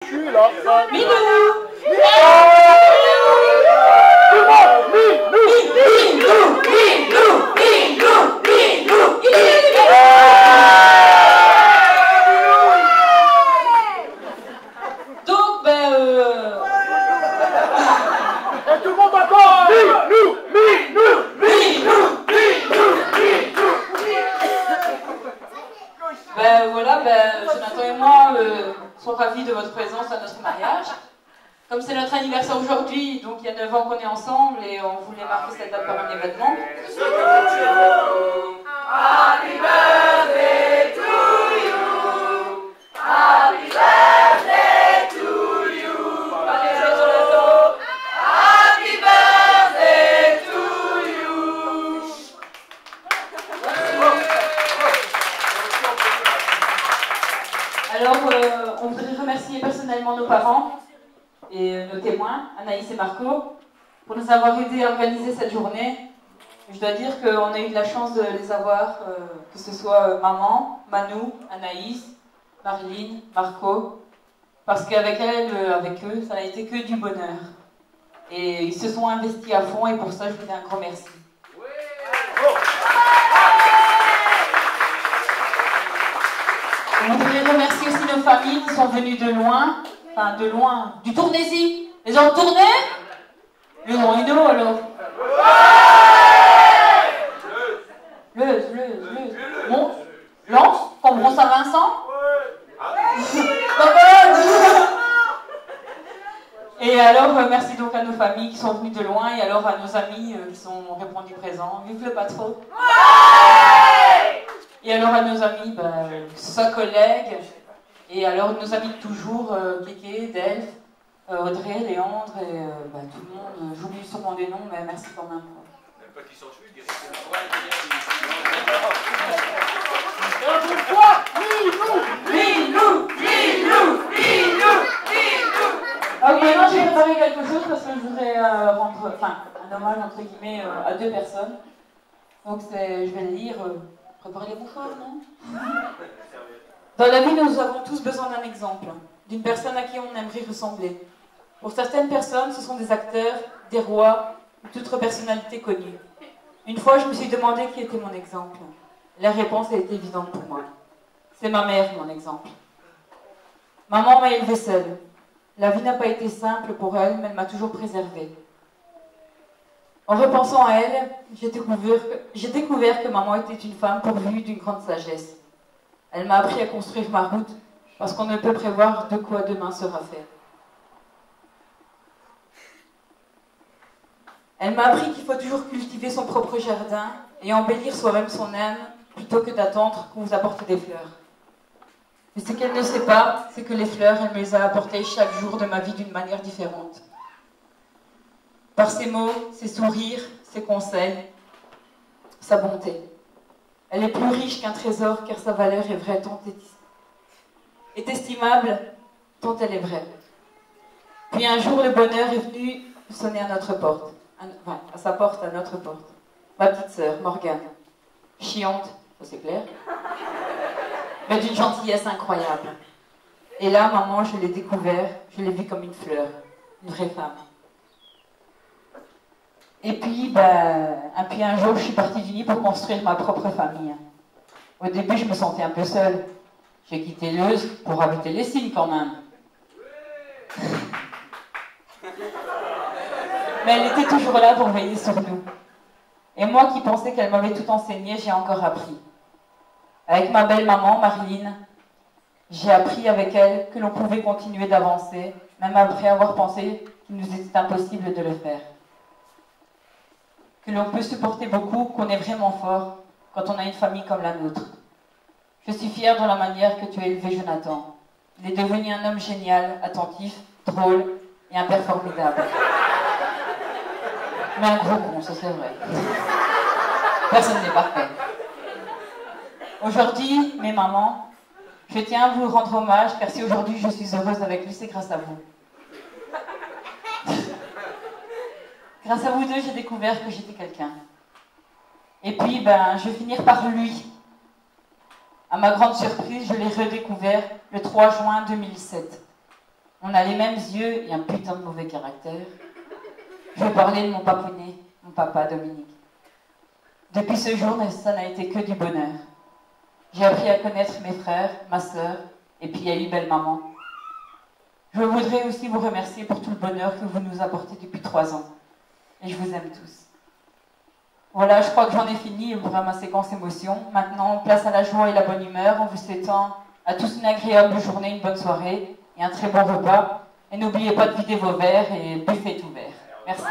suis là. Milou. Donc, ben, et tout le monde d'accord? Ben voilà, ben, Jonathan et moi sont ravis de votre présence à notre mariage. Comme c'est notre anniversaire aujourd'hui, donc il y a 9 ans qu'on est ensemble et on voulait marquer cette date par un événement. Happy birthday to you. Happy birthday to you. Happy birthday to you. Alors, on voudrait remercier personnellement nos parents et nos témoins, Anaïs et Marco, pour nous avoir aidés à organiser cette journée. Je dois dire qu'on a eu de la chance de les avoir, que ce soit maman, Manou, Anaïs, Marilyn, Marco, parce qu'avec elles, avec eux, ça n'a été que du bonheur. Et ils se sont investis à fond et pour ça, je vous dis un grand merci. On voudrait remercier aussi nos familles qui sont venues de loin, enfin de loin, du Tournaisis. Les gens de Tournai? Le Rhino alors. Bon, Lens, Cambron Saint-Vincent. Et alors, merci donc à nos familles qui sont venues de loin et alors à nos amis qui sont répondus présents. Vive le patron. Et alors à nos amis, que ce soit collègues, et alors nos amis de toujours, Kéké, Delphes, Audrey, Léandre, et tout le monde. J'oublie sûrement des noms, mais merci quand même. Même pas qui s'en suit, Alors maintenant j'ai préparé quelque chose parce que je voudrais rendre un hommage entre guillemets à 2 personnes. Donc je vais le lire. Préparez les mouchoirs, non? Dans la vie, nous avons tous besoin d'un exemple, d'une personne à qui on aimerait ressembler. Pour certaines personnes, ce sont des acteurs, des rois, ou toute autre personnalité connue. Une fois, je me suis demandé qui était mon exemple. La réponse a été évidente pour moi. C'est ma mère, mon exemple. Maman m'a élevée seule. La vie n'a pas été simple pour elle, mais elle m'a toujours préservée. En repensant à elle, j'ai découvert que maman était une femme pourvue d'une grande sagesse. Elle m'a appris à construire ma route, parce qu'on ne peut prévoir de quoi demain sera fait. Elle m'a appris qu'il faut toujours cultiver son propre jardin et embellir soi-même son âme, plutôt que d'attendre qu'on vous apporte des fleurs. Mais ce qu'elle ne sait pas, c'est que les fleurs, elle me les a apportées chaque jour de ma vie d'une manière différente. Par ses mots, ses sourires, ses conseils, sa bonté. Elle est plus riche qu'un trésor, car sa valeur est vraie, est estimable, tant elle est vraie. Puis un jour, le bonheur est venu sonner à notre porte, à sa porte, à notre porte. Ma petite sœur, Morgane, chiante, ça c'est clair, mais d'une gentillesse incroyable. Et là, maman, je l'ai découvert, je l'ai vue comme une fleur, une vraie femme. Et puis, un jour, je suis partie du lit pour construire ma propre famille. Au début, je me sentais un peu seule. J'ai quitté Leuze pour habiter les Cygnes quand même. Mais elle était toujours là pour veiller sur nous. Et moi qui pensais qu'elle m'avait tout enseigné, j'ai encore appris. Avec ma belle maman, Marilyn, j'ai appris avec elle que l'on pouvait continuer d'avancer, même après avoir pensé qu'il nous était impossible de le faire. Que l'on peut supporter beaucoup, qu'on est vraiment fort quand on a une famille comme la nôtre. Je suis fière de la manière que tu as élevé Jonathan. Il est devenu un homme génial, attentif, drôle et un père formidable. Mais un gros con, ça c'est vrai. Personne n'est parfait. Aujourd'hui, mes mamans, je tiens à vous rendre hommage, car si aujourd'hui je suis heureuse avec lui, c'est grâce à vous. Grâce à vous deux, j'ai découvert que j'étais quelqu'un. Et puis, je vais finir par lui. À ma grande surprise, je l'ai redécouvert le 3 juin 2007. On a les mêmes yeux et un putain de mauvais caractère. Je vais parler de mon papounet, mon papa Dominique. Depuis ce jour, ça n'a été que du bonheur. J'ai appris à connaître mes frères, ma sœur, et puis il y a eu belle-maman. Je voudrais aussi vous remercier pour tout le bonheur que vous nous apportez depuis 3 ans. Et je vous aime tous. Voilà, je crois que j'en ai fini pour ma séquence émotion. Maintenant, place à la joie et la bonne humeur en vous souhaitant à tous une agréable journée, une bonne soirée et un très bon repas. Et n'oubliez pas de vider vos verres et le buffet est ouvert. Merci.